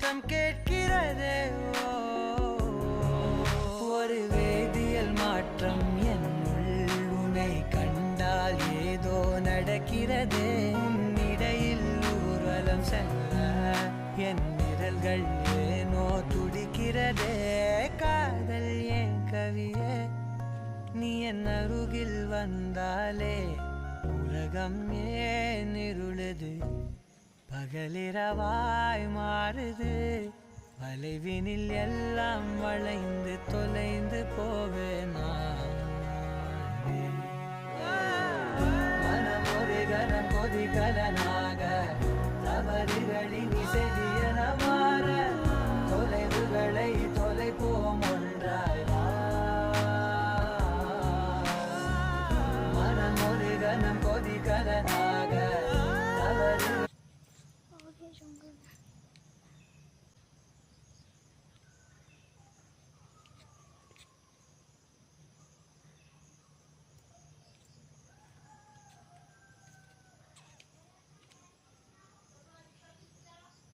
சத்தம் கேட்கிறதே. ஒரு வேதியியல் மாற்றம் என்னுள் உன்னை கண்டால் ஏதோ நடக்கிறதே. இடையில் ஊர்வலம் செல்ல என் விரல்கள் ஏனோ துடிக்கிறதே. காதல் ஏன் கவியே, நீ என் அருகில் வந்தாலே உலகம் ஏன் இருளுது, பகலிரவாய் மாறுது. வளைவினில் எல்லாம் வளைந்து தொலைந்து போவேனா. மனம் ஒரு கணம் கொதிகலனா